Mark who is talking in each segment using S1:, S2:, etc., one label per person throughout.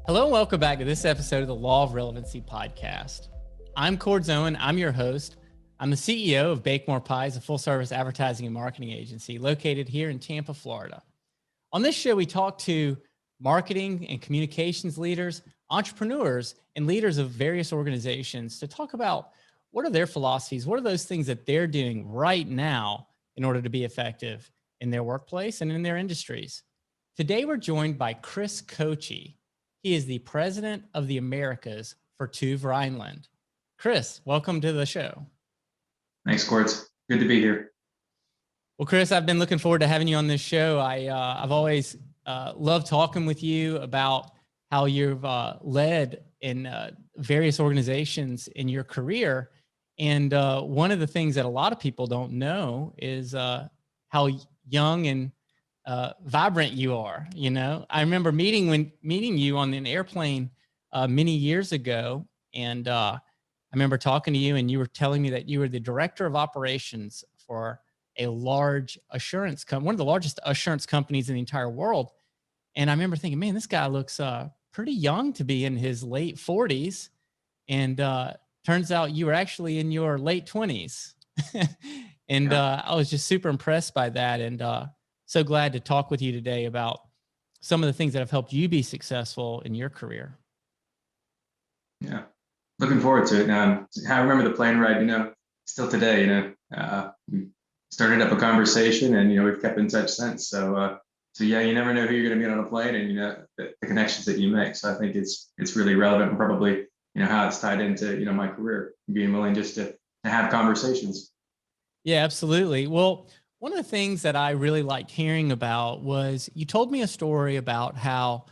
S1: Hello and welcome back to this episode of the Law of Relevancy podcast. I'm Cord Owen. I'm your host. I'm the CEO of Bake More Pies, a full-service advertising and marketing agency located here in Tampa, Florida. On this show, we talk to marketing and communications leaders, entrepreneurs, and leaders of various organizations to talk about what are their philosophies, what are those things that they're doing right now in order to be effective in their workplace and in their industries. Today, we're joined by Chris Koci. He is the president of the Americas for TÜV Rheinland. Chris, welcome to the show.
S2: Thanks, Quartz. Good to be here.
S1: Well, Chris, I've been looking forward to having you on this show. I've always loved talking with you about how you've led in various organizations in your career. And one of the things that a lot of people don't know is how young and vibrant you are. You know, I remember meeting you on an airplane many years ago, and I remember talking to you, and you were telling me that you were the director of operations for a large assurance company, one of the largest assurance companies in the entire world. And I remember thinking, man, this guy looks pretty young to be in his late 40s, and turns out you were actually in your late 20s. And I was just super impressed by that, and so glad to talk with you today about some of the things that have helped you be successful in your career.
S2: Yeah, looking forward to it. I remember the plane ride, still today, we started up a conversation and, we've kept in touch since. So yeah, you never know who you're going to meet on a plane and, the connections that you make. So I think it's really relevant and probably, how it's tied into, my career, being willing just to have conversations.
S1: Yeah, absolutely. Well, one of the things that I really liked hearing about was you told me a story about how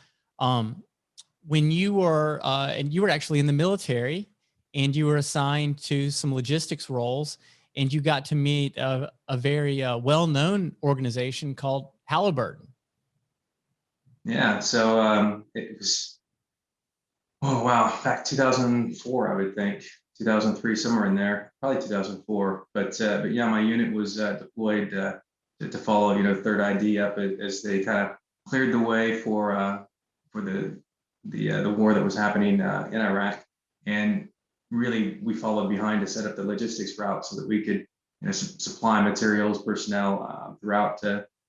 S1: when you were, and you were actually in the military and you were assigned to some logistics roles, and you got to meet a very well-known organization called Halliburton.
S2: Yeah, so it was, oh wow, back 2004, I would think. 2003, somewhere in there, probably 2004. But yeah, my unit was deployed to follow, Third ID up as they kind of cleared the way for the war that was happening in Iraq, and really we followed behind to set up the logistics route so that we could, supply materials, personnel throughout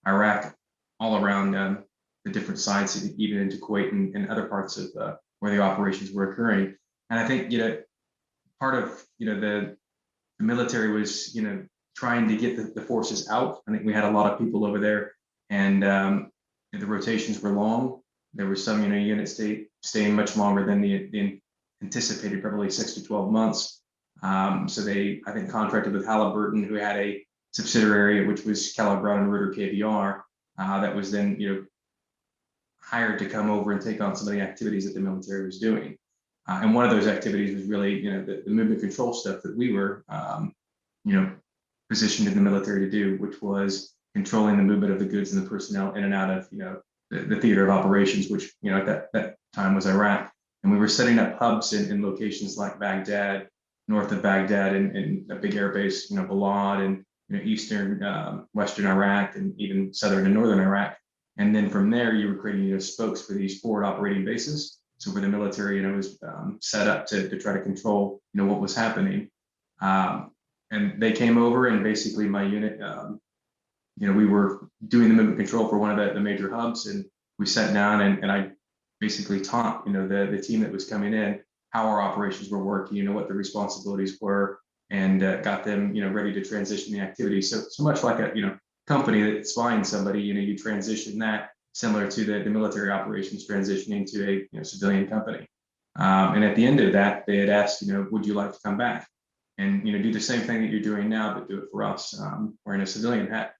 S2: Iraq, all around the different sites, even into Kuwait and other parts of where the operations were occurring. And I think, part of the military was trying to get the forces out. I think we had a lot of people over there, and the rotations were long. There were some units staying much longer than the anticipated, probably 6 to 12 months. So they, I think, contracted with Halliburton, who had a subsidiary which was Kellogg Brown and Root KBR, that was then hired to come over and take on some of the activities that the military was doing. And one of those activities was really, the movement control stuff that we were, positioned in the military to do, which was controlling the movement of the goods and the personnel in and out of, the theater of operations, which, at that time was Iraq. And we were setting up hubs in locations like Baghdad, north of Baghdad, and a big air base, Balad, and eastern, western Iraq, and even southern and northern Iraq. And then from there, you were creating, spokes for these forward operating bases. So where the military, was set up to try to control, what was happening. And they came over, and basically my unit, we were doing the movement control for one of the major hubs, and we sat down and I basically taught, the team that was coming in how our operations were working, what the responsibilities were, and got them, ready to transition the activity. So much like a, company that's buying somebody, you transition that, similar to the military operations transitioning to a civilian company. And at the end of that, they had asked, would you like to come back and do the same thing that you're doing now, but do it for us, wearing a civilian hat.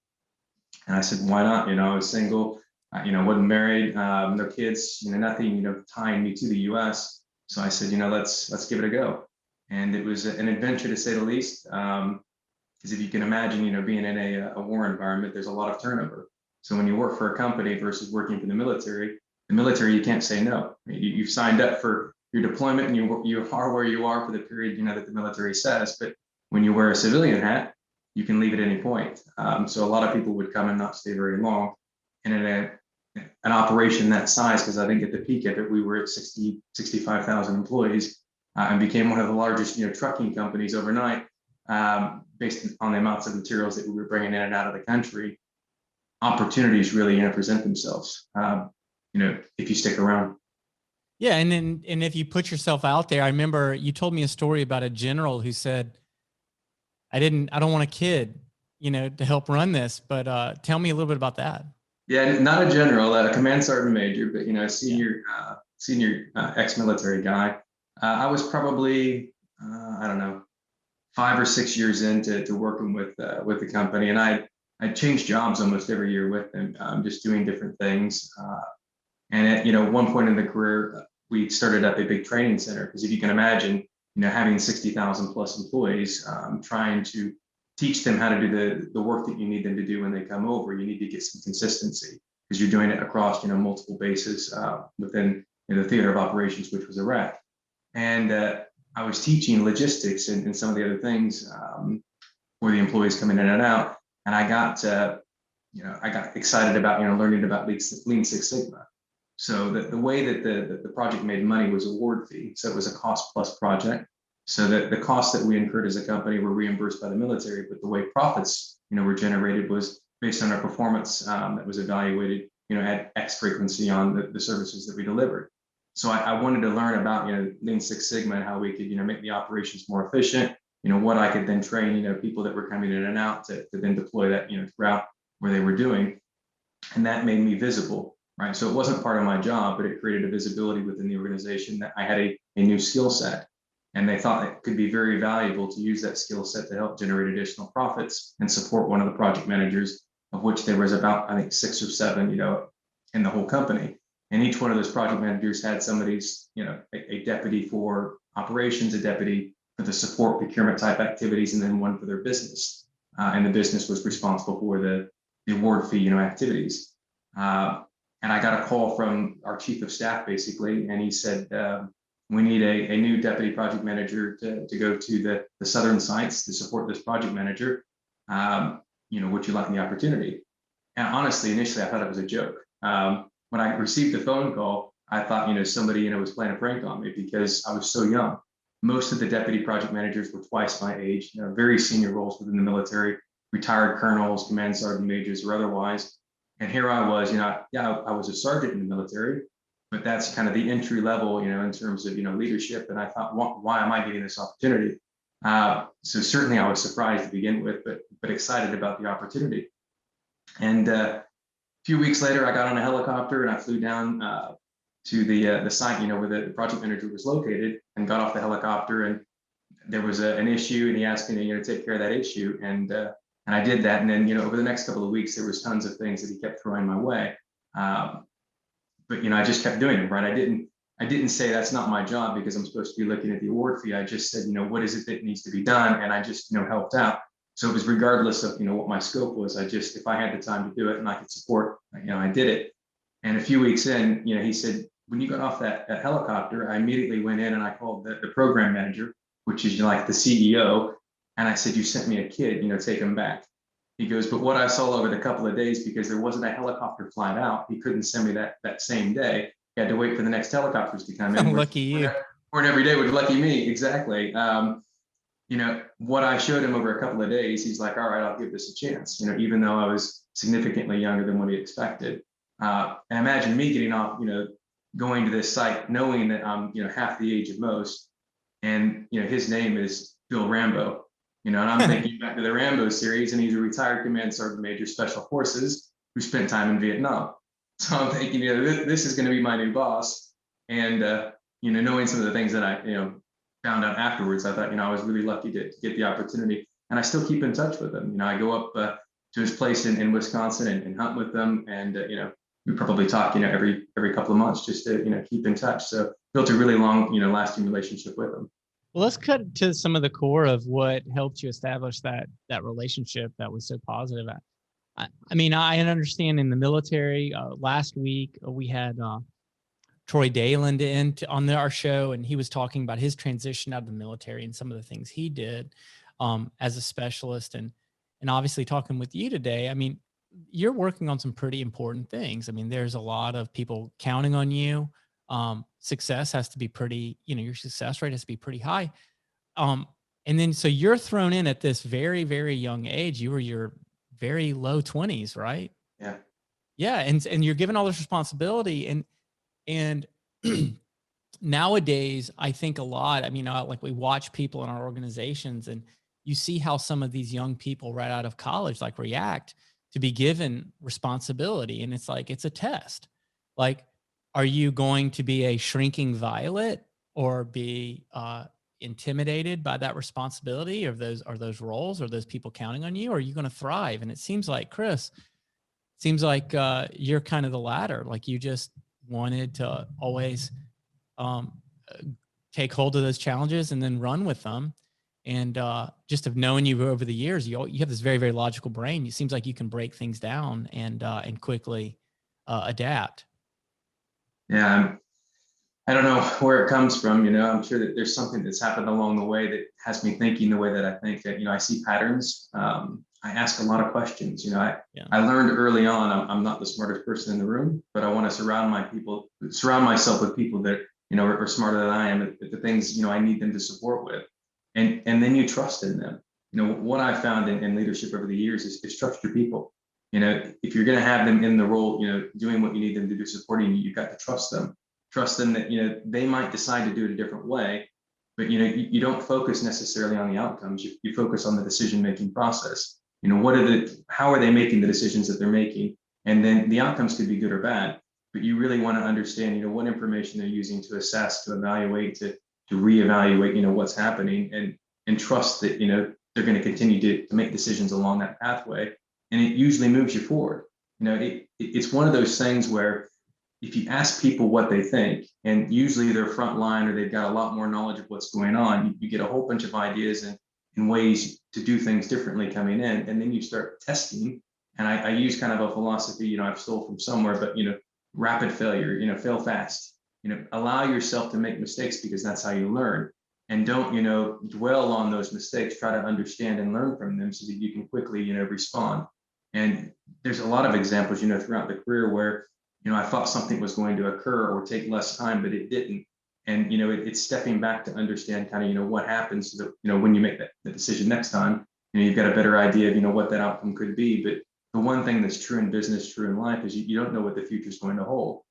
S2: And I said, why not? I was single, wasn't married, no kids, nothing, tying me to the U.S. So I said, let's give it a go. And it was an adventure, to say the least. Because if you can imagine, being in a war environment, there's a lot of turnover. So when you work for a company versus working for the military, you can't say no. You've signed up for your deployment, and you are where you are for the period, that the military says. But when you wear a civilian hat, you can leave at any point. So a lot of people would come and not stay very long. And in an operation that size, because I think at the peak of it, we were at 65,000 employees, and became one of the largest, trucking companies overnight, based on the amounts of materials that we were bringing in and out of the country. Opportunities really, present themselves, if you stick around.
S1: Yeah. And if you put yourself out there, I remember you told me a story about a general who said, I don't want a kid, to help run this, but tell me a little bit about that.
S2: Yeah, not a general, a command sergeant major, but a senior ex-military guy. I was probably I don't know, 5 or 6 years into working with the company, and I changed jobs almost every year with them, just doing different things. And at one point in the career, we started up a big training center, because if you can imagine, having 60,000 plus employees, trying to teach them how to do the work that you need them to do when they come over, you need to get some consistency, because you're doing it across multiple bases within the theater of operations, which was Iraq. And I was teaching logistics and some of the other things for the employees coming in and out, and I got excited about learning about Lean Six Sigma. So the way that the project made money was award fee, so it was a cost plus project. So that the costs that we incurred as a company were reimbursed by the military, but the way profits were generated was based on our performance that was evaluated at X frequency on the services that we delivered. So I wanted to learn about Lean Six Sigma and how we could make the operations more efficient. What I could then train people that were coming in and out to then deploy that throughout where they were doing, and that made me visible, right? So it wasn't part of my job, but it created a visibility within the organization that I had a new skill set, and they thought it could be very valuable to use that skill set to help generate additional profits and support one of the project managers, of which there was about, I think, 6 or 7, in the whole company. And each one of those project managers had somebody's, a deputy for operations, a deputy for the support procurement type activities, and then one for their business. And the business was responsible for the award fee, activities. And I got a call from our chief of staff, basically, and he said, we need a new deputy project manager to go to the southern sites to support this project manager. Would you like the opportunity? And honestly, initially, I thought it was a joke. When I received the phone call, I thought, somebody, was playing a prank on me, because I was so young. Most of the deputy project managers were twice my age, very senior roles within the military, retired colonels, command sergeant majors, or otherwise. And here I was, I was a sergeant in the military, but that's kind of the entry level, in terms of, leadership. And I thought, why am I getting this opportunity? So certainly I was surprised to begin with, but excited about the opportunity. And a few weeks later, I got on a helicopter and I flew down to the site, where the project manager was located, and got off the helicopter. And there was an issue, and he asked me to take care of that issue. And I did that. And then, over the next couple of weeks, there was tons of things that he kept throwing my way. But I just kept doing them, right? I didn't say that's not my job, because I'm supposed to be looking at the award fee. I just said, what is it that needs to be done? And I just, helped out. So it was regardless of, what my scope was. If I had the time to do it and I could support, I did it. And a few weeks in, he said, when you got off that helicopter, I immediately went in and I called the program manager, which is like the CEO. And I said, you sent me a kid, take him back. He goes, but what I saw over the couple of days, because there wasn't a helicopter flying out, he couldn't send me that same day. He had to wait for the next helicopters to come in.
S1: Lucky you.
S2: Or every day would lucky me. Exactly. What I showed him over a couple of days, he's like, all right, I'll give this a chance, even though I was significantly younger than what he expected. And imagine me getting off, going to this site, knowing that I'm, half the age of most. And, his name is Bill Rambo, and I'm thinking back to the Rambo series, and he's a retired command sergeant major, special forces, who spent time in Vietnam. So I'm thinking, this is going to be my new boss. And, knowing some of the things that I, found out afterwards, I thought, I was really lucky to get the opportunity, and I still keep in touch with him. I go up to his place in Wisconsin and hunt with them, and we probably talk, every couple of months, just to keep in touch. So built a really long, lasting relationship with him.
S1: Well, let's cut to some of the core of what helped you establish that relationship that was so positive. I understand in the military. Last week we had Troy Dayland on our show, and he was talking about his transition out of the military and some of the things he did as a specialist, and obviously talking with you today. you're working on some pretty important things. I mean, there's a lot of people counting on you. Success has to be pretty, your success rate has to be pretty high. Um, and then, so you're thrown in at this very, very young age. You were your very low 20s, right?
S2: Yeah.
S1: Yeah. And you're given all this responsibility, and nowadays, I think a lot, I mean, like we watch people in our organizations, and you see how some of these young people right out of college, like, react to be given responsibility. And it's like, it's a test. Like, are you going to be a shrinking violet, or be intimidated by that responsibility, or those roles, or those people counting on you? Or are you going to thrive? And it seems like, Chris, you're kind of the latter. Like, you just wanted to always um, take hold of those challenges and then run with them. And just have known you over the years, you have this very, very logical brain. It seems like you can break things down and quickly adapt.
S2: Yeah. I don't know where it comes from. I'm sure that there's something that's happened along the way that has me thinking the way that I think. That I see patterns. I ask a lot of questions. I learned early on I'm not the smartest person in the room, but I want to surround myself with people that are smarter than I am at the things I need them to support with, and then you trust in them. What I've found in leadership over the years is trust your people. If you're going to have them in the role, doing what you need them to do, supporting you, you've got to trust them. Trust them that they might decide to do it a different way, but you don't focus necessarily on the outcomes. You focus on the decision-making process. How are they making the decisions that they're making? And then the outcomes could be good or bad, but you really want to understand what information they're using to assess, to evaluate, to reevaluate what's happening, and trust that they're going to continue to make decisions along that pathway, and it usually moves you forward. It's one of those things where if you ask people what they think, and usually they're frontline or they've got a lot more knowledge of what's going on, you get a whole bunch of ideas and ways to do things differently coming in, and then you start testing. And I use kind of a philosophy, I've stole from somewhere, but rapid failure, fail fast. Allow yourself to make mistakes, because that's how you learn. And don't dwell on those mistakes. Try to understand and learn from them so that you can quickly respond. And there's a lot of examples throughout the career where I thought something was going to occur or take less time, but it didn't. And it's stepping back to understand kind of what happens, so that when you make that decision next time, you've got a better idea of what that outcome could be. But the one thing that's true in business, true in life, is you don't know what the future is going to hold.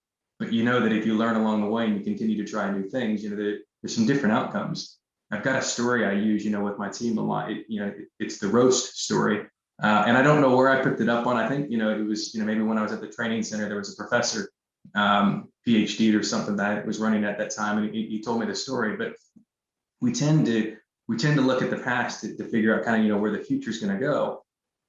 S2: But that if you learn along the way and you continue to try new things, there's some different outcomes. I've got a story I use with my team a lot. It's the roast story. And I don't know where I picked it up on. I think, it was, maybe when I was at the training center, there was a professor, PhD or something that I was running at that time. And he told me the story, but we tend to look at the past to figure out kind of, where the future is going to go.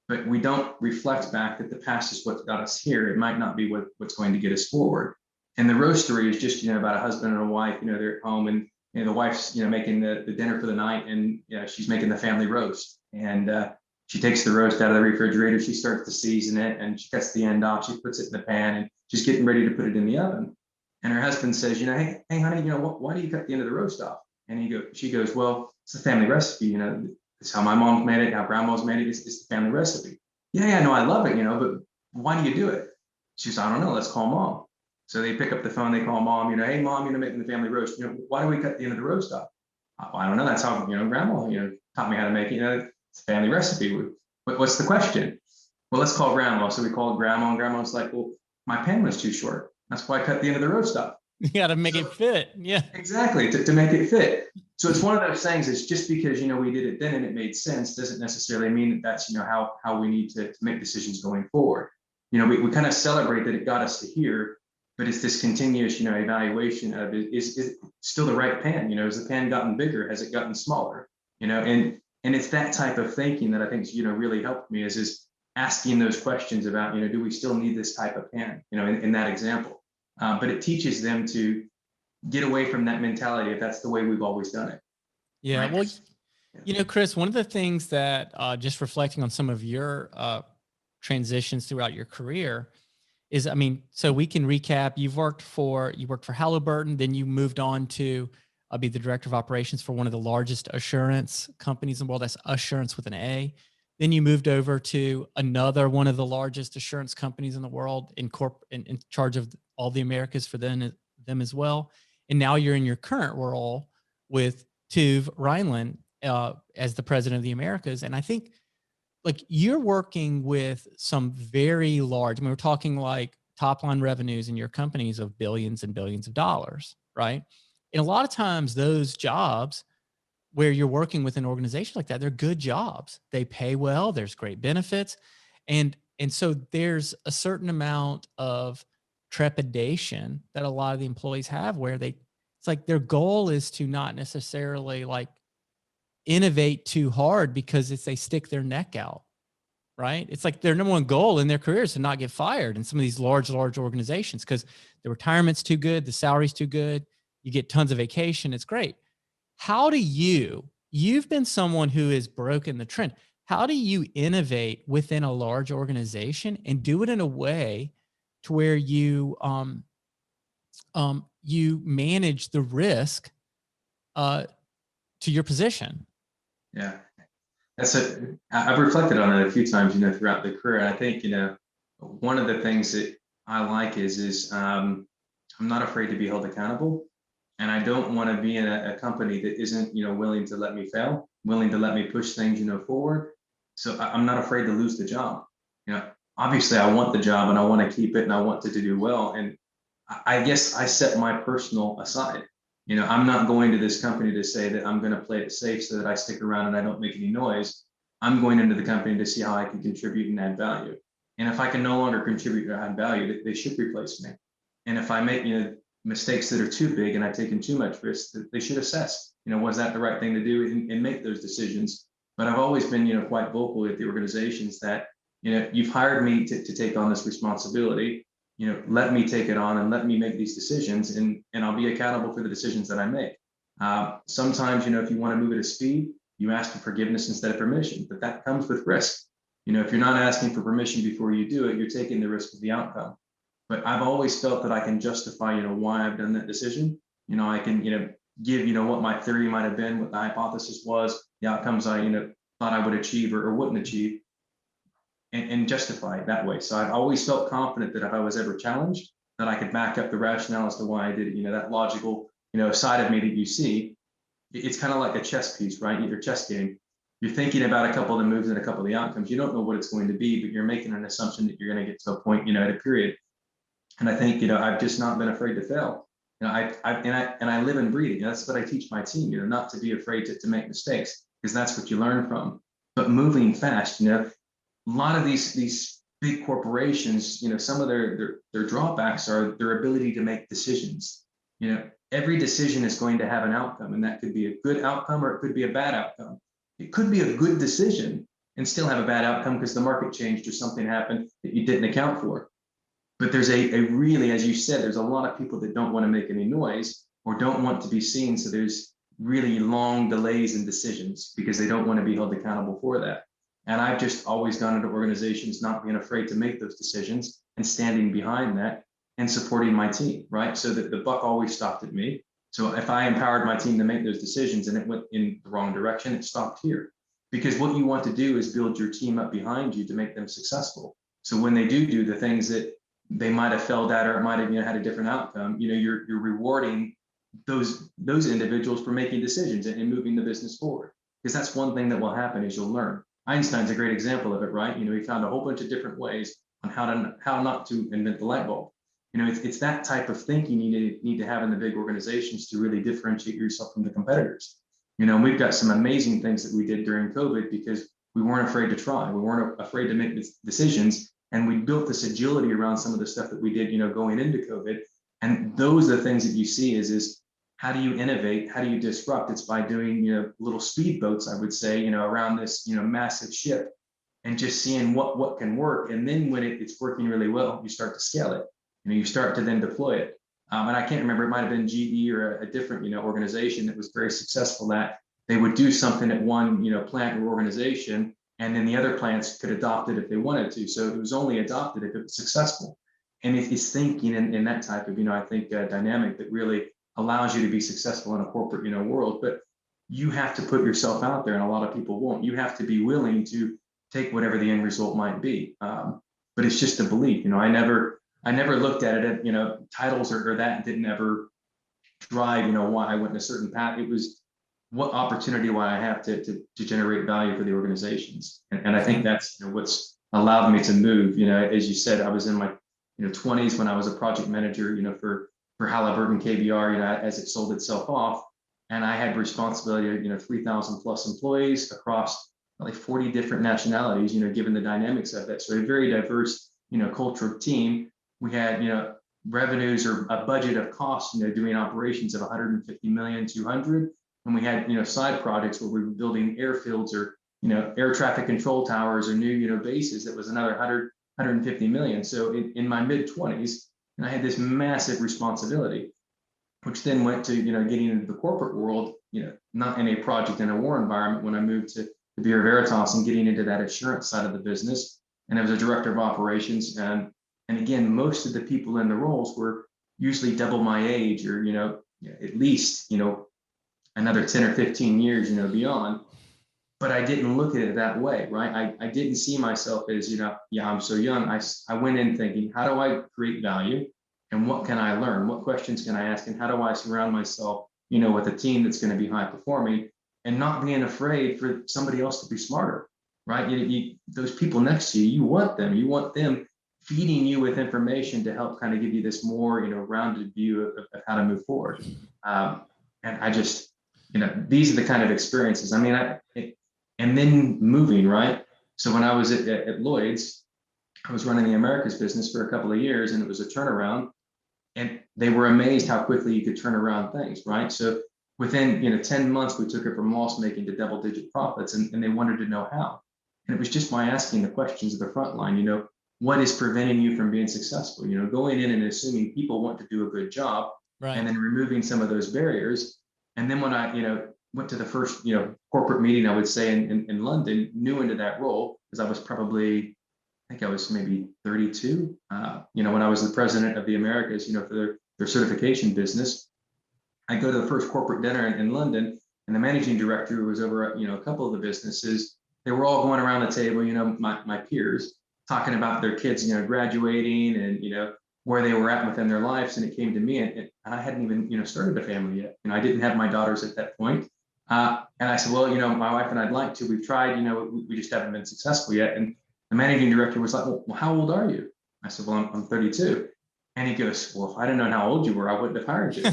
S2: But we don't reflect back that the past is what got us here. It might not be what's going to get us forward. And the roast story is just, about a husband and a wife, they're at home, and the wife's, making the dinner for the night, and she's making the family roast. And she takes the roast out of the refrigerator. She starts to season it, and she cuts the end off. She puts it in the pan, and she's getting ready to put it in the oven. And her husband says, hey, honey, why do you cut the end of the roast off? And she goes, well, it's a family recipe. It's how my mom's made it, how grandma's made it. It's the family recipe. Yeah, no, I love it, but why do you do it? She says, I don't know. Let's call mom. So they pick up the phone. They call mom. Hey, mom, making the family roast. Why do we cut the end of the roast off? I don't know. That's how grandma taught me how to make it. It's a family recipe. What's the question? Well, let's call grandma. So we called grandma, and grandma's like, well, my pan was too short. That's why I cut the end of the roast off.
S1: You got to make it fit. Yeah,
S2: exactly. To make it fit. So it's one of those things. It's just because, we did it then and it made sense doesn't necessarily mean that that's, how we need to make decisions going forward. We kind of celebrate that it got us to here, but it's this continuous, evaluation of is it still the right pan? Has the pan gotten bigger? Has it gotten smaller? And it's that type of thinking that I think, really helped me is asking those questions about, do we still need this type of pan, in that example. But it teaches them to get away from that mentality if that's the way we've always done it.
S1: Yeah.
S2: Right?
S1: Well, Chris, one of the things that just reflecting on some of your transitions throughout your career is, so we can recap. You worked for Halliburton, then you moved on to be the director of operations for one of the largest assurance companies in the world. That's Assurance with an A. Then you moved over to another one of the largest assurance companies in the world, in charge of all the Americas for them as well. And now you're in your current role with TÜV Rheinland as the president of the Americas. And I think like you're working with some very large, I mean, we're talking like top line revenues in your companies of billions and billions of dollars, right? And a lot of times those jobs where you're working with an organization like that, they're good jobs. They pay well, there's great benefits. And so there's a certain amount of trepidation that a lot of the employees have where it's like their goal is to not necessarily like innovate too hard because if they stick their neck out, right? It's like their number one goal in their career is to not get fired in some of these large organizations because the retirement's too good, the salary's too good, you get tons of vacation, it's great. How do you've been someone who has broken the trend. How do you innovate within a large organization and do it in a way to where you manage the risk to your position?
S2: Yeah. I've reflected on it a few times, throughout the career. And I think, one of the things that I like is I'm not afraid to be held accountable. And I don't want to be in a company that isn't, willing to let me fail, willing to let me push things, forward. So I'm not afraid to lose the job. Obviously I want the job and I want to keep it and I want it to do well. And I guess I set my personal aside. I'm not going to this company to say that I'm going to play it safe so that I stick around and I don't make any noise. I'm going into the company to see how I can contribute and add value. And if I can no longer contribute or add value, they should replace me. And if I make, mistakes that are too big and I've taken too much risk, that they should assess, was that the right thing to do and make those decisions. But I've always been, quite vocal at the organizations that, you've hired me to take on this responsibility. Let me take it on and let me make these decisions and I'll be accountable for the decisions that I make. Sometimes, if you want to move at a speed, you ask for forgiveness instead of permission, but that comes with risk. If you're not asking for permission before you do it, you're taking the risk of the outcome. But I've always felt that I can justify, why I've done that decision. I can, give, what my theory might have been, what the hypothesis was, the outcomes I, thought I would achieve or wouldn't achieve, and justify it that way. So I've always felt confident that if I was ever challenged, that I could back up the rationale as to why I did it. That logical, side of me that you see. It's kind of like a chess piece, right? Your chess game. You're thinking about a couple of the moves and a couple of the outcomes. You don't know what it's going to be, but you're making an assumption that you're going to get to a point, at a period. And I think, I've just not been afraid to fail. I live and breathe it. That's what I teach my team, not to be afraid to make mistakes, because that's what you learn from. But moving fast, a lot of these big corporations, some of their drawbacks are their ability to make decisions. Every decision is going to have an outcome, and that could be a good outcome or it could be a bad outcome. It could be a good decision and still have a bad outcome because the market changed or something happened that you didn't account for. But there's a really, as you said, there's a lot of people that don't want to make any noise or don't want to be seen. So there's really long delays in decisions because they don't want to be held accountable for that. And I've just always gone into organizations not being afraid to make those decisions and standing behind that and supporting my team, right? So that the buck always stopped at me. So if I empowered my team to make those decisions and it went in the wrong direction, it stopped here. Because what you want to do is build your team up behind you to make them successful. So when they do the things that they might have failed at, or it might have had a different outcome, you're rewarding those individuals for making decisions and moving the business forward. Because that's one thing that will happen is you'll learn. Einstein's a great example of it, right? He found a whole bunch of different ways on how not to invent the light bulb. It's that type of thinking you need to have in the big organizations to really differentiate yourself from the competitors. We've got some amazing things that we did during COVID because we weren't afraid to try. We weren't afraid to make decisions. And we built this agility around some of the stuff that we did, going into COVID. And those are the things that you see is how do you innovate? How do you disrupt? It's by doing, little speedboats, I would say, around this, massive ship and just seeing what can work. And then when it's working really well, you start to scale it. You start to then deploy it. And I can't remember, it might've been GE or a different, organization that was very successful at, they would do something at one, plant or organization, and then the other plants could adopt it if they wanted to. So it was only adopted if it was successful. And it's thinking in that type of, I think, dynamic that really allows you to be successful in a corporate, world. But you have to put yourself out there, and a lot of people won't. You have to be willing to take whatever the end result might be. But it's just a belief, you know. I never looked at it at, you know, titles or that didn't ever drive, you know, why I went in a certain path. It was what opportunity do I have to generate value for the organizations, and I think that's, you know, what's allowed me to move. You know, as you said, I was in my, you know, 20s when I was a project manager, you know, for Halliburton KBR, you know, as it sold itself off, and I had responsibility of, you know, 3,000 plus employees across like 40 different nationalities, you know, given the dynamics of that. So a very diverse, you know, cultural team. We had, you know, revenues or a budget of costs, you know, doing operations of 150 million, 200. And we had, you know, side projects where we were building airfields or, you know, air traffic control towers or new, you know, bases that was another 150 million. So in my mid 20s, and I had this massive responsibility, which then went to, you know, getting into the corporate world, you know, not in a project and a war environment when I moved to Bureau Veritas and getting into that assurance side of the business. And I was a director of operations. And again, most of the people in the roles were usually double my age or, you know, at least, you know, another 10 or 15 years, you know, beyond. But I didn't look at it that way, right? I didn't see myself as, you know, yeah, I'm so young. I went in thinking, how do I create value? And what can I learn? What questions can I ask? And how do I surround myself, you know, with a team that's going to be high performing and not being afraid for somebody else to be smarter, right? Those people next to you, you want them feeding you with information to help kind of give you this more, you know, rounded view of how to move forward. And I just, you know, these are the kind of experiences. I mean, and then moving, right? So when I was at Lloyd's, I was running the Americas business for a couple of years, and it was a turnaround. And they were amazed how quickly you could turn around things, right? So within, you know, 10 months, we took it from loss making to double-digit profits, and they wanted to know how. And it was just by asking the questions of the front line, you know, what is preventing you from being successful? You know, going in and assuming people want to do a good job,
S1: Right.
S2: and then removing some of those barriers. And then when I, you know, went to the first, you know, corporate meeting, I would say in London, new into that role, because I was probably, I think I was maybe 32, you know, when I was the president of the Americas, you know, for their certification business. I go to the first corporate dinner in London, and the managing director who was over, you know, a couple of the businesses, they were all going around the table, you know, my peers, talking about their kids, you know, graduating and, you know, where they were at within their lives. And it came to me, and I hadn't even, you know, started a family yet. You know, I didn't have my daughters at that point. And I said, well, you know, my wife and I'd like to. We've tried, you know, we just haven't been successful yet. And the managing director was like, well, how old are you? I said, well, I'm 32. And he goes, well, if I'd have known how old you were, I wouldn't have hired you.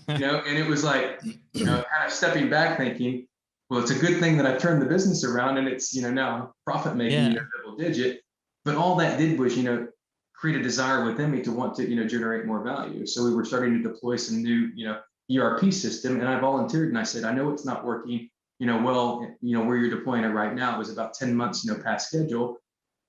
S2: You know, and it was like, you know, kind of stepping back thinking, well, it's a good thing that I've turned the business around and it's, you know, now profit making, you know, double digit. But all that did was, you know, create a desire within me to want to, you know, generate more value. So we were starting to deploy some new, you know, ERP system. And I volunteered and I said, I know it's not working, you know, well, you know, where you're deploying it right now, it was about 10 months, you know, past schedule.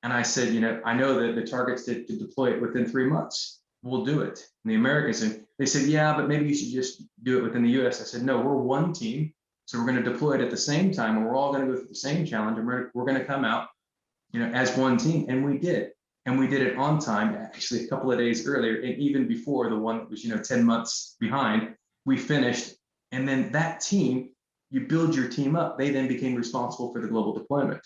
S2: And I said, you know, I know that the target's to deploy it within 3 months. We'll do it. And the Americans, and they said, yeah, but maybe you should just do it within the US. I said, no, we're one team. So we're going to deploy it at the same time, and we're all going to go through the same challenge, and we're going to come out, you know, as one team. And we did. And we did it on time, actually a couple of days earlier. And even before the one that was, you know, 10 months behind, we finished. And then that team, you build your team up. They then became responsible for the global deployment,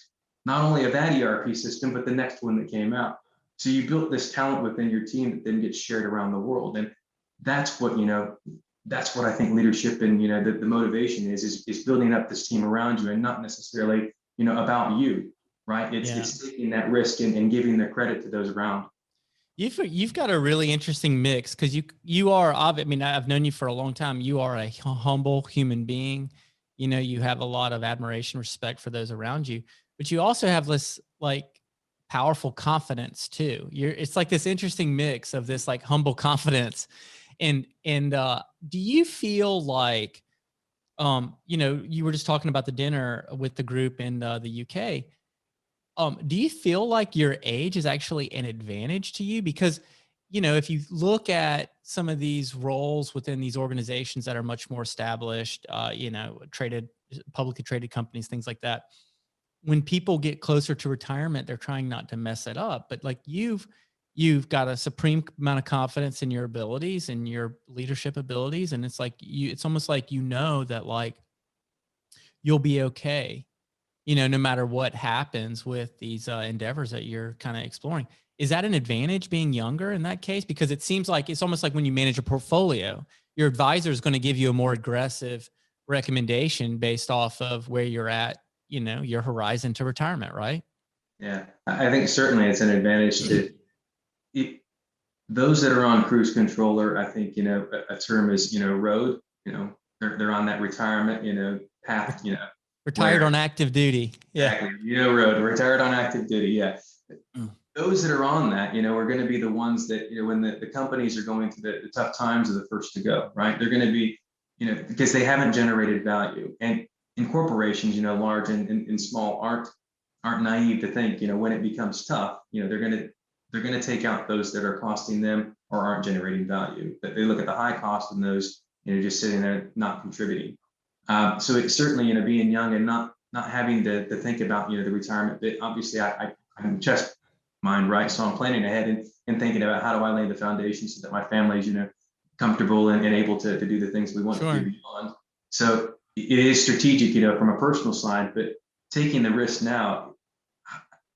S2: not only of that ERP system, but the next one that came out. So you built this talent within your team that then gets shared around the world. And that's what, you know, that's what I think leadership and, you know, the motivation is building up this team around you, and not necessarily, you know, about you, right? It's taking that risk and giving the credit to those around.
S1: You've got a really interesting mix, because you are, I mean, I've known you for a long time. You are a humble human being. You know, you have a lot of admiration, respect for those around you, but you also have this like powerful confidence too. It's like this interesting mix of this like humble confidence. And do you feel like, you know, you were just talking about the dinner with the group in the UK. Do you feel like your age is actually an advantage to you? Because, you know, if you look at some of these roles within these organizations that are much more established, you know, publicly traded companies, things like that, when people get closer to retirement, they're trying not to mess it up. But like you've got a supreme amount of confidence in your abilities and your leadership abilities. And it's like it's almost like, you know, that like you'll be okay. no matter what happens with these endeavors that you're kind of exploring. Is that an advantage being younger in that case? Because it seems like it's almost like when you manage a portfolio, your advisor is going to give you a more aggressive recommendation based off of where you're at, your horizon to retirement, right?
S2: Yeah, I think certainly it's an advantage to it, those that are on cruise controller. I think, a term is, road, they're on that retirement, path,
S1: Retired
S2: where
S1: on active duty. Yeah.
S2: exactly, road, retired on active duty. Yeah.
S1: Mm.
S2: Those that are on that, are going to be the ones that, when the companies are going through the tough times, are the first to go, right? They're going to be, because they haven't generated value. And in corporations, large and small, aren't naive to think, when it becomes tough, they're going to take out those that are costing them or aren't generating value. That they look at the high cost and those, just sitting there not contributing. So it's certainly, being young and not having to think about, the retirement bit. Obviously, I'm just mind, right? So I'm planning ahead and thinking about how do I lay the foundation so that my family's, comfortable and able to do the things we want to do beyond. So it is strategic, from a personal side, but taking the risk now.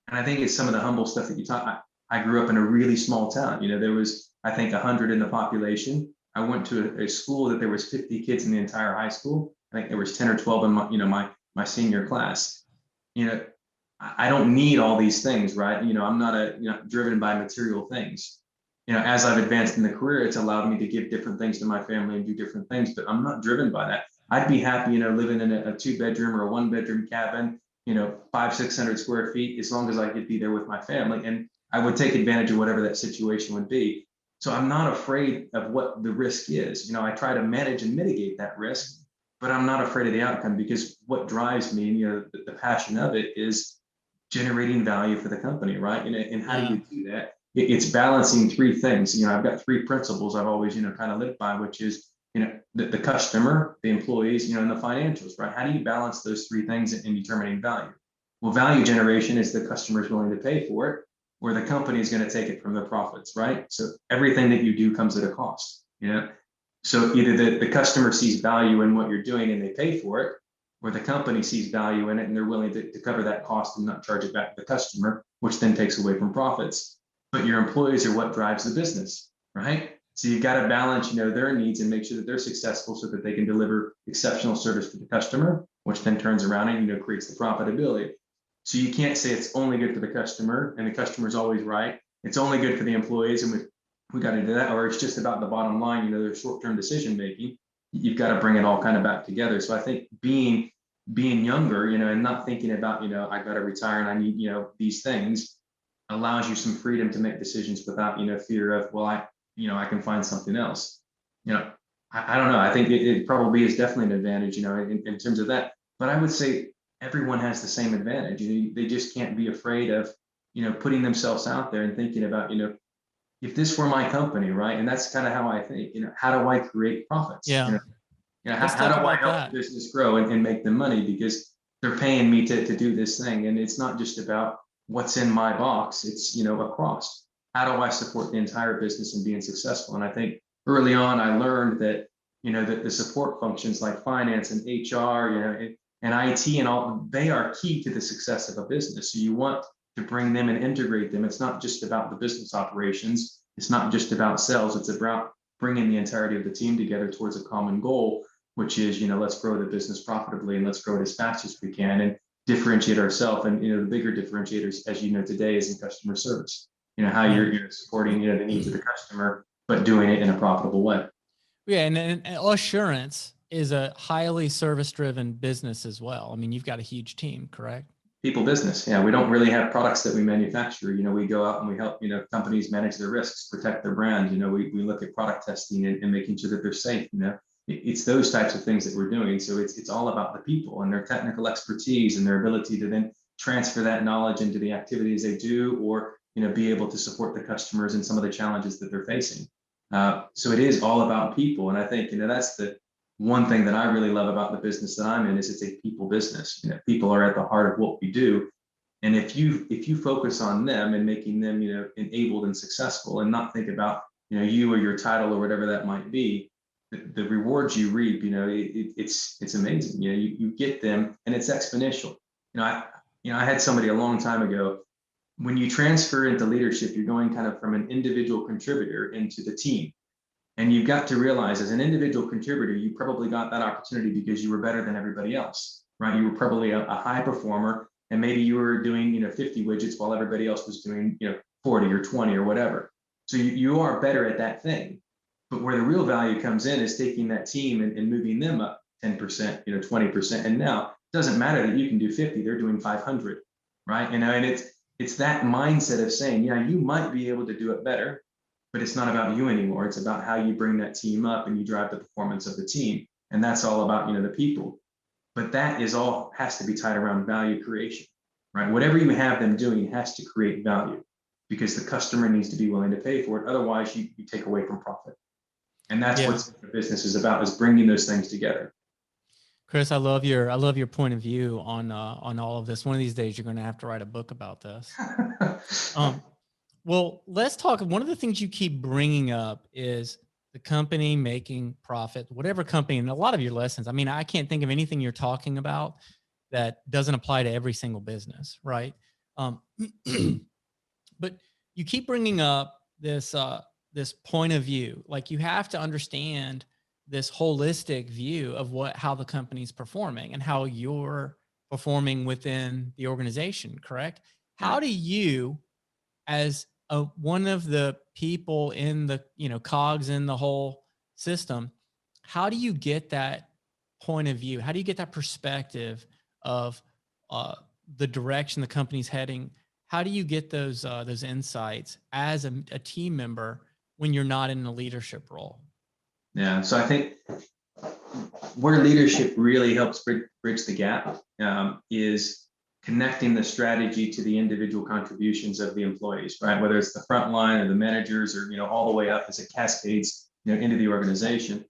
S2: And I think it's some of the humble stuff that you talk. I grew up in a really small town. There was, I think, 100 in the population. I went to a school that there was 50 kids in the entire high school. I think there was 10 or 12 in my senior class. I don't need all these things, right? I'm not driven by material things. As I've advanced in the career, it's allowed me to give different things to my family and do different things, but I'm not driven by that. I'd be happy, living in a 2-bedroom or a 1-bedroom cabin, 500-600 square feet, as long as I could be there with my family. And I would take advantage of whatever that situation would be. So I'm not afraid of what the risk is. I try to manage and mitigate that risk, but I'm not afraid of the outcome, because what drives me, the passion of it is generating value for the company, right? And how do you do that? It's balancing three things. I've got three principles I've always, kind of lived by, which is, the customer, the employees, and the financials, right? How do you balance those three things in determining value? Well, value generation is the customer is willing to pay for it, or the company is going to take it from the profits, right? So everything that you do comes at a cost, So either the customer sees value in what you're doing and they pay for it, or the company sees value in it and they're willing to cover that cost and not charge it back to the customer, which then takes away from profits. But your employees are what drives the business, right? So you've got to balance, their needs and make sure that they're successful so that they can deliver exceptional service to the customer, which then turns around and, creates the profitability. So you can't say it's only good for the customer and the customer's always right. It's only good for the employees and we got to do that, or it's just about the bottom line, their short-term decision making. You've got to bring it all kind of back together. So I think being younger, and not thinking about, I got to retire and I need, these things, allows you some freedom to make decisions without, fear of, well, I can find something else. I don't know. I think it probably is definitely an advantage, in terms of that. But I would say everyone has the same advantage. They just can't be afraid of, putting themselves out there and thinking about, if this were my company, right? And that's kind of how I think, how do I create profits?
S1: Yeah.
S2: How do I help the business grow and make them money? Because they're paying me to do this thing. And it's not just about what's in my box, it's, across. How do I support the entire business and being successful? And I think early on, I learned that, that the support functions like finance and HR, and IT and all, they are key to the success of a business. So you want to bring them and integrate them. It's not just about the business operations. It's not just about sales. It's about bringing the entirety of the team together towards a common goal, which is, let's grow the business profitably and let's grow it as fast as we can and differentiate ourselves. And, the bigger differentiators, as you know, today is in customer service, how you're supporting, the needs of the customer, but doing it in a profitable way.
S1: Yeah. And Assurance is a highly service-driven business as well. I mean, you've got a huge team, correct?
S2: People business. Yeah. We don't really have products that we manufacture. We go out and we help, companies manage their risks, protect their brand. We look at product testing and making sure that they're safe. It's those types of things that we're doing. So it's all about the people and their technical expertise and their ability to then transfer that knowledge into the activities they do, or, be able to support the customers in some of the challenges that they're facing. So it is all about people. And I think, that's the one thing that I really love about the business that I'm in is it's a people business. People are at the heart of what we do. And if you focus on them and making them, enabled and successful and not think about, you or your title or whatever that might be, the rewards you reap, it's amazing. You get them and it's exponential. I had somebody a long time ago. When you transfer into leadership, you're going kind of from an individual contributor into the team. And you've got to realize as an individual contributor, you probably got that opportunity because you were better than everybody else, right? You were probably a high performer, and maybe you were doing, 50 widgets while everybody else was doing, 40 or 20 or whatever. So you are better at that thing. But where the real value comes in is taking that team and moving them up 10%, 20%. And now it doesn't matter that you can do 50, they're doing 500, right? And it's that mindset of saying, yeah, you might be able to do it better, but it's not about you anymore. It's about how you bring that team up and you drive the performance of the team. And that's all about, the people. But that is all has to be tied around value creation, right? Whatever you have them doing has to create value because the customer needs to be willing to pay for it. Otherwise, you take away from profit. And that's
S1: Yeah.
S2: what the business is about, is bringing those things together.
S1: Chris, I love your point of view on all of this. One of these days, you're going to have to write a book about this. Well, let's talk. One of the things you keep bringing up is the company making profit, whatever company, and a lot of your lessons. I mean, I can't think of anything you're talking about that doesn't apply to every single business, right? But you keep bringing up this this point of view. Like you have to understand this holistic view of how the company's performing and how you're performing within the organization. Correct? How do you, as one of the people in the cogs in the whole system, how do you get that point of view? How do you get that perspective of the direction the company's heading? How do you get those insights as a team member when you're not in a leadership role?
S2: Yeah, so I think where leadership really helps bridge the gap is connecting the strategy to the individual contributions of the employees, right? Whether it's the front line or the managers or, all the way up as it cascades, into the organization.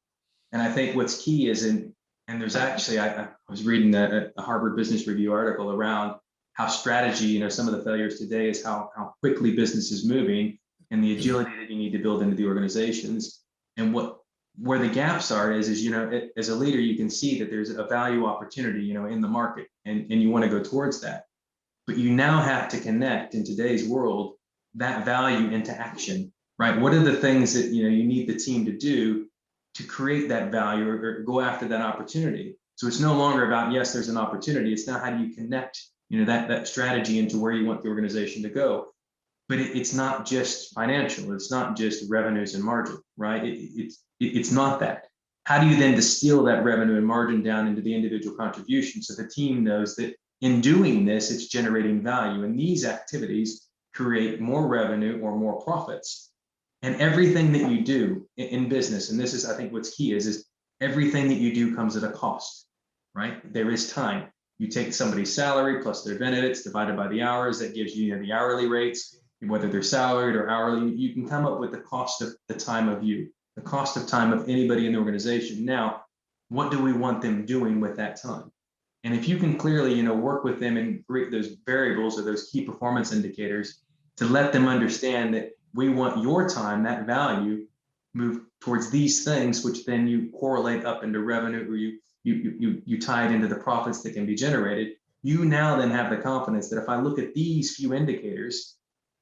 S2: And I think what's key is and there's actually, I was reading a Harvard Business Review article around how strategy, some of the failures today is how quickly business is moving and the agility that you need to build into the organizations. And where the gaps are is as a leader, you can see that there's a value opportunity, in the market and you want to go towards that. But you now have to connect in today's world that value into action, right? What are the things that, you need the team to do to create that value or go after that opportunity? So it's no longer about, yes, there's an opportunity. It's now how do you connect, that strategy into where you want the organization to go. But it's not just financial. It's not just revenues and margin, right? It's not that. How do you then distill that revenue and margin down into the individual contribution so the team knows that in doing this, it's generating value and these activities create more revenue or more profits. And everything that you do in business, and this is, I think what's key is everything that you do comes at a cost, right? There is time. You take somebody's salary plus their benefits divided by the hours, that gives you, the hourly rates, whether they're salaried or hourly. You can come up with the cost of the time of you, the cost of time of anybody in the organization. Now, what do we want them doing with that time? And if you can clearly, work with them and create those variables or those key performance indicators to let them understand that we want your time, that value, move towards these things, which then you correlate up into revenue or you tie it into the profits that can be generated. You now then have the confidence that if I look at these few indicators,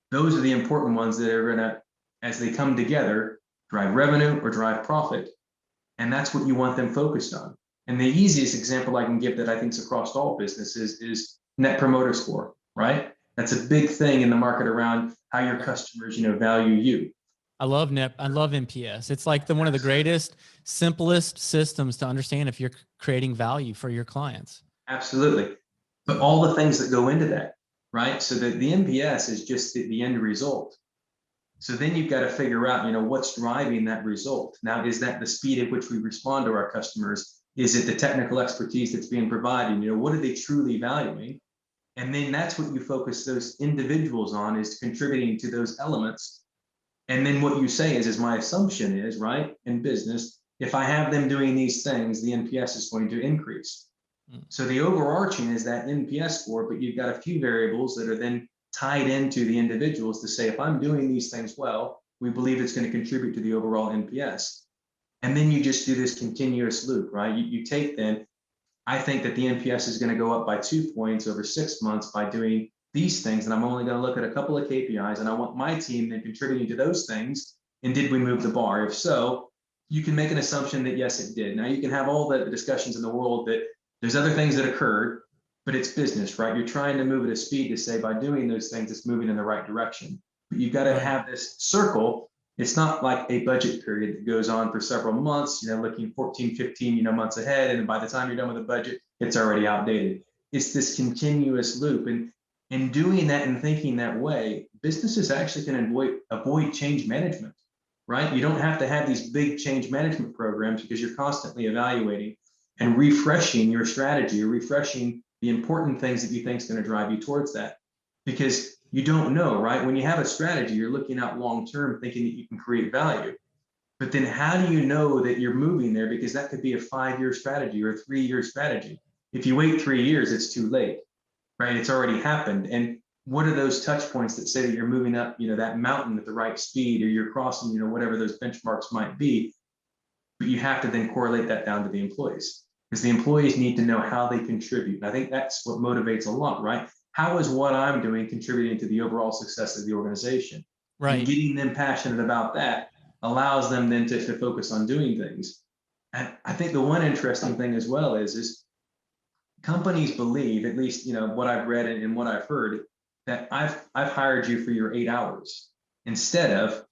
S2: those are the important ones that are going to, as they come together, drive revenue or drive profit. And that's what you want them focused on. And the easiest example I can give that I think is across all businesses is net promoter score, right? That's a big thing in the market around how your customers, value you.
S1: I love NPS. It's like one of the greatest, simplest systems to understand if you're creating value for your clients.
S2: Absolutely. But all the things that go into that, right? So the NPS is just the end result. So then you've got to figure out, what's driving that result. Now, is that the speed at which we respond to our customers? Is it the technical expertise that's being provided? What are they truly valuing? And then that's what you focus those individuals on, is contributing to those elements. And then what you say is my assumption is, right, in business, if I have them doing these things, the NPS is going to increase. So the overarching is that NPS score, but you've got a few variables that are then tied into the individuals to say, if I'm doing these things well, we believe it's going to contribute to the overall NPS. And then you just do this continuous loop, right? You take then I think that the NPS is going to go up by 2 points over 6 months by doing these things. And I'm only going to look at a couple of KPIs, and I want my team then contributing to those things. And did we move the bar? If so, you can make an assumption that yes, it did. Now you can have all the discussions in the world that there's other things that occurred, but it's business, right? You're trying to move at a speed to say by doing those things, it's moving in the right direction. But you've got to have this circle. It's not like a budget period that goes on for several months, looking 14, 15, months ahead. And by the time you're done with the budget, it's already outdated. It's this continuous loop. And in doing that and thinking that way, businesses actually can avoid change management, right? You don't have to have these big change management programs because you're constantly evaluating and refreshing your strategy or refreshing the important things that you think is going to drive you towards that. Because you don't know, right? When you have a strategy, you're looking out long-term thinking that you can create value. But then how do you know that you're moving there? Because that could be a 5-year strategy or a 3-year strategy. If you wait 3 years, it's too late, right? It's already happened. And what are those touch points that say that you're moving up, that mountain at the right speed, or you're crossing, whatever those benchmarks might be? But you have to then correlate that down to the employees, because the employees need to know how they contribute. And I think that's what motivates a lot, right? How is what I'm doing contributing to the overall success of the organization?
S1: Right.
S2: And getting them passionate about that allows them then to focus on doing things. And I think the one interesting thing as well is companies believe, at least what I've read and what I've heard, that I've hired you for your 8 hours instead of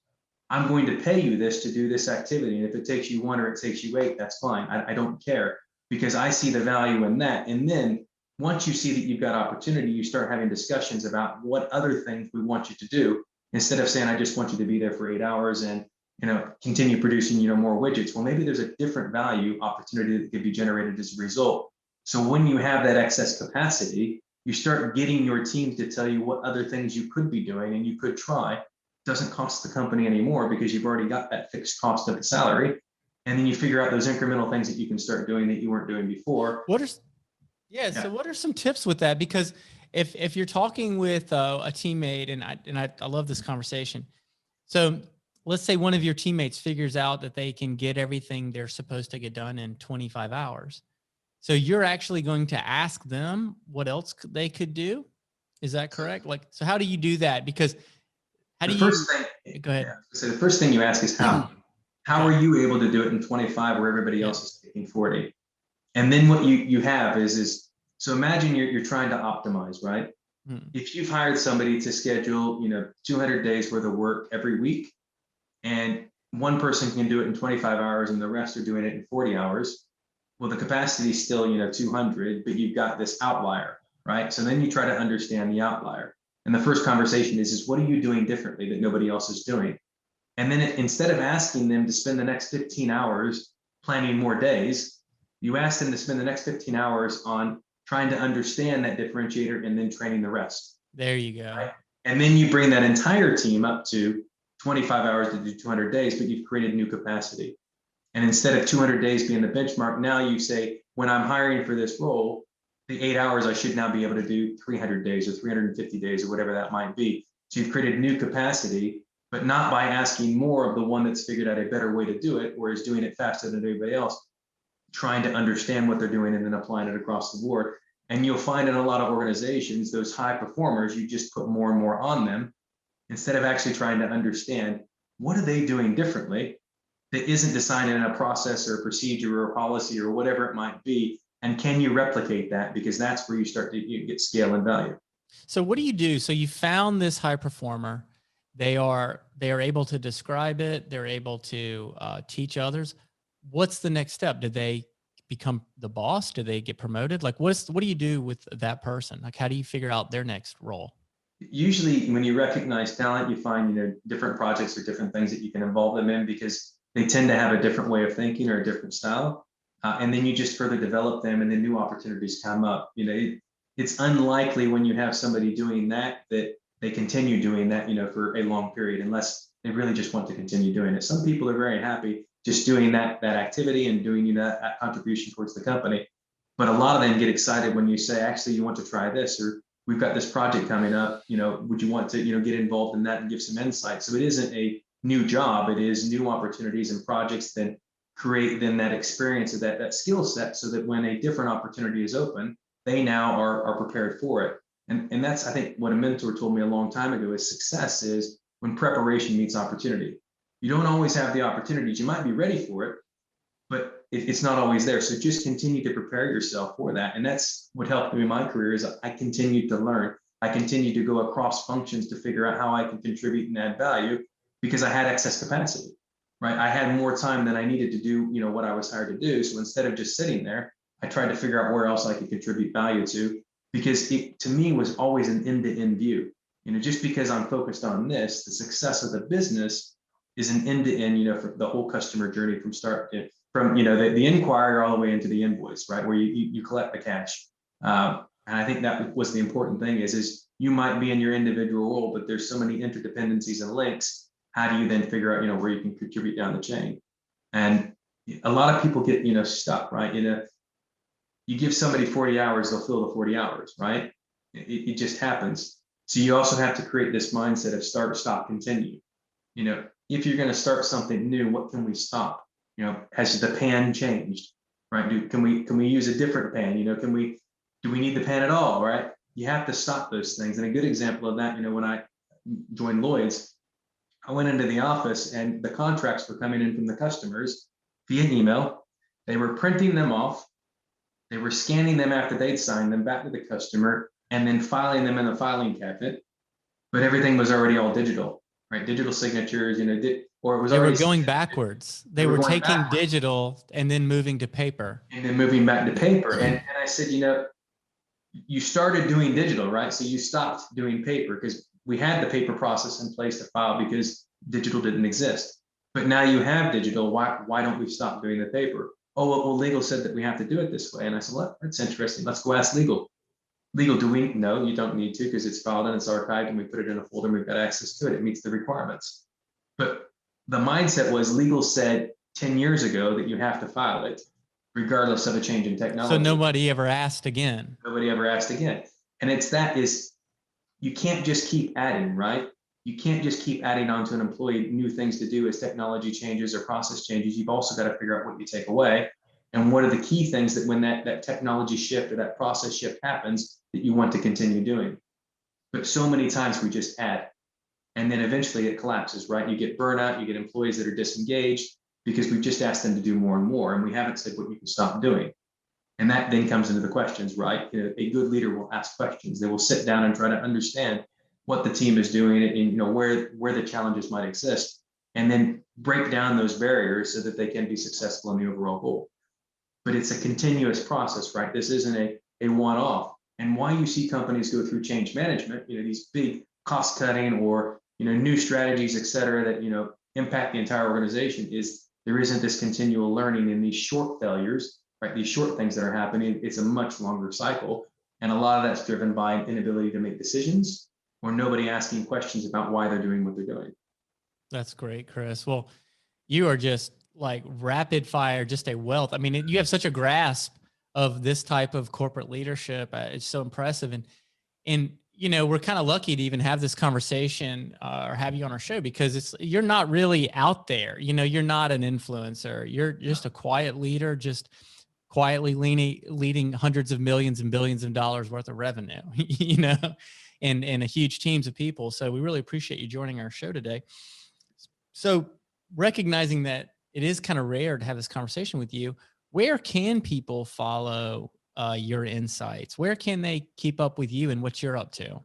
S2: I'm going to pay you this to do this activity. And if it takes you 1 or it takes you 8, that's fine. I don't care, because I see the value in that. And then once you see that you've got opportunity, you start having discussions about what other things we want you to do, instead of saying, I just want you to be there for 8 hours and continue producing more widgets. Well, maybe there's a different value opportunity that could be generated as a result. So when you have that excess capacity, you start getting your team to tell you what other things you could be doing and you could try. Doesn't cost the company anymore because you've already got that fixed cost of the salary. And then you figure out those incremental things that you can start doing that you weren't doing before.
S1: So what are some tips with that? Because if you're talking with a teammate, and I love this conversation. So let's say one of your teammates figures out that they can get everything they're supposed to get done in 25 hours. So you're actually going to ask them what else they could do. Is that correct? So how do you do that? Because go ahead.
S2: So the first thing you ask is how. How are you able to do it in 25 where everybody else is taking 40? And then what you have is so imagine you're trying to optimize, right? If you've hired somebody to schedule, 200 days worth of work every week, and one person can do it in 25 hours and the rest are doing it in 40 hours, well, the capacity is still, 200, but you've got this outlier, right? So then you try to understand the outlier. And the first conversation is what are you doing differently that nobody else is doing? And then instead of asking them to spend the next 15 hours planning more days, you ask them to spend the next 15 hours on trying to understand that differentiator and then training the rest.
S1: There you go.
S2: Right? And then you bring that entire team up to 25 hours to do 200 days, but you've created new capacity. And instead of 200 days being the benchmark, now you say, when I'm hiring for this role, the 8 hours, I should now be able to do 300 days or 350 days or whatever that might be. So you've created new capacity, but not by asking more of the one that's figured out a better way to do it or is doing it faster than everybody else, trying to understand what they're doing and then applying it across the board. And you'll find in a lot of organizations, those high performers, you just put more and more on them instead of actually trying to understand what are they doing differently that isn't designed in a process or a procedure or a policy or whatever it might be. And can you replicate that? Because that's where you start to get scale and value.
S1: So what do you do? So you found this high performer. They are able to describe it. They're able to teach others. What's the next step? Do they become the boss? Do they get promoted? What do you do with that person? How do you figure out their next role?
S2: Usually when you recognize talent, you find, different projects or different things that you can involve them in because they tend to have a different way of thinking or a different style. And then you just further develop them and then new opportunities come up. It's unlikely when you have somebody doing that they continue doing that, for a long period, unless they really just want to continue doing it. Some people are very happy just doing that activity and doing, that contribution towards the company. But a lot of them get excited when you say, actually, you want to try this, or we've got this project coming up, would you want to, get involved in that and give some insight? So it isn't a new job, it is new opportunities and projects then create then that experience of that skill set, so that when a different opportunity is open, they now are prepared for it. And that's, I think, what a mentor told me a long time ago, is success is when preparation meets opportunity. You don't always have the opportunities. You might be ready for it, but it's not always there. So just continue to prepare yourself for that. And that's what helped me in my career, is I continued to learn. I continued to go across functions to figure out how I can contribute and add value, because I had excess capacity, right? I had more time than I needed to do, what I was hired to do. So instead of just sitting there, I tried to figure out where else I could contribute value to, because it, to me, was always an end-to-end view. Just because I'm focused on this, the success of the business is an end-to-end, for the whole customer journey from start to, from, the inquiry all the way into the invoice, right? Where you collect the cash. And I think that was the important thing is you might be in your individual role, but there's so many interdependencies and links. How do you then figure out, where you can contribute down the chain? And a lot of people get, stuck, right? You give somebody 40 hours, they'll fill the 40 hours, right? It just happens. So you also have to create this mindset of start, stop, continue. If you're going to start something new, what can we stop? Has the pan changed, right? Can we use a different pan? Do we need the pan at all, right? You have to stop those things. And a good example of that, when I joined Lloyd's, I went into the office and the contracts were coming in from the customers via email. They were printing them off. They were scanning them after they'd signed them back to the customer, and then filing them in the filing cabinet. But everything was already all digital, right? Digital signatures, or it was
S1: They
S2: already
S1: were going backwards. They were
S2: going
S1: taking
S2: backwards
S1: digital and then moving to paper.
S2: and then moving back to paper. And I said, you started doing digital, right? So you stopped doing paper, because we had the paper process in place to file because digital didn't exist. But now you have digital. Why don't we stop doing the paper? Oh, well, legal said that we have to do it this way. And I said, well, that's interesting. Let's go ask legal. Legal, do we? No, you don't need to, because it's filed and it's archived and we put it in a folder and we've got access to it. It meets the requirements. But the mindset was legal said 10 years ago that you have to file it, regardless of a change in technology.
S1: So nobody ever asked again.
S2: Nobody ever asked again. And you can't just keep adding, right? You can't just keep adding on to an employee new things to do as technology changes or process changes. You've also got to figure out what you take away. And what are the key things that when that technology shift or that process shift happens that you want to continue doing? But so many times we just add, and then eventually it collapses, right? You get burnout, you get employees that are disengaged because we've just asked them to do more and more, and we haven't said what you can stop doing. And that then comes into the questions, right? A good leader will ask questions. They will sit down and try to understand what the team is doing and where the challenges might exist, and then break down those barriers so that they can be successful in the overall goal. But it's a continuous process, right? This isn't a one-off. And why you see companies go through change management, these big cost cutting or new strategies, et cetera, that impact the entire organization, is there isn't this continual learning in these short failures, right? These short things that are happening. It's a much longer cycle. And a lot of that's driven by an inability to make decisions, or nobody asking questions about why they're doing what they're doing.
S1: That's great, Chris. Well, you are just like rapid fire, just a wealth. I mean, you have such a grasp of this type of corporate leadership. It's so impressive. And we're kind of lucky to even have this conversation or have you on our show, because you're not really out there. You're not an influencer. You're just a quiet leader, just quietly leading hundreds of millions and billions of dollars worth of revenue, and a huge teams of people. So we really appreciate you joining our show today. So recognizing that it is kind of rare to have this conversation with you, where can people follow your insights? Where can they keep up with you and what you're up to?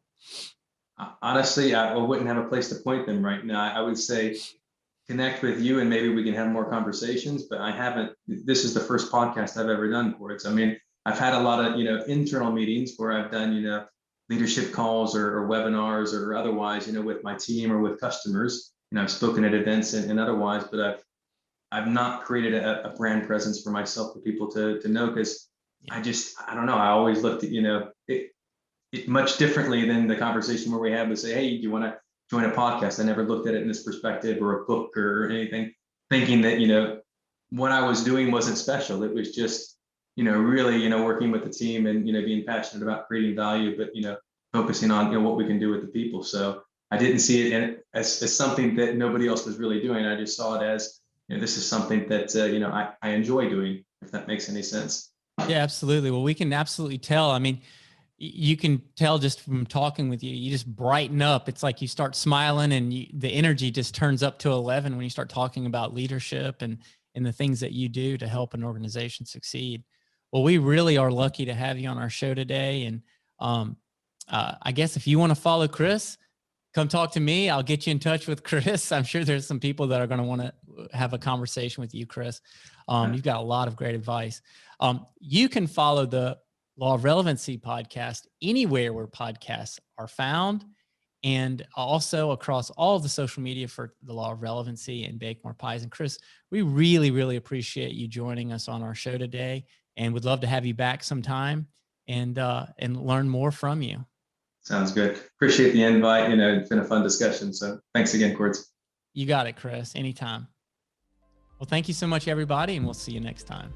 S2: Honestly, I wouldn't have a place to point them right now. I would say connect with you and maybe we can have more conversations, but this is the first podcast I've ever done for it. So, I mean, I've had a lot of, internal meetings where I've done, leadership calls or webinars or otherwise, with my team or with customers. I've spoken at events and otherwise, but I've not created a brand presence for myself for people to know, because I don't know. I always looked at, it much differently than the conversation where we have to say, hey, do you want to join a podcast? I never looked at it in this perspective or a book or anything, thinking that, what I was doing wasn't special. It was just, really, working with the team and, being passionate about creating value, but, focusing on, what we can do with the people. So I didn't see it as something that nobody else was really doing. I just saw it as, this is something that, I enjoy doing, if that makes any sense.
S1: Yeah, absolutely. Well, we can absolutely tell. I mean, you can tell just from talking with you, you just brighten up. It's like you start smiling and the energy just turns up to 11 when you start talking about leadership and the things that you do to help an organization succeed. Well, we really are lucky to have you on our show today. And I guess if you want to follow Chris, come talk to me. I'll get you in touch with Chris. I'm sure there's some people that are going to want to have a conversation with you, Chris. You've got a lot of great advice. You can follow the Law of Relevancy podcast anywhere where podcasts are found, and also across all of the social media for the Law of Relevancy and Bake More Pies. And Chris, we really, really appreciate you joining us on our show today, and would love to have you back sometime and learn more from you.
S2: Sounds good. Appreciate the invite. It's been a fun discussion. So thanks again, Quartz.
S1: You got it, Chris. Anytime. Well, thank you so much, everybody, and we'll see you next time.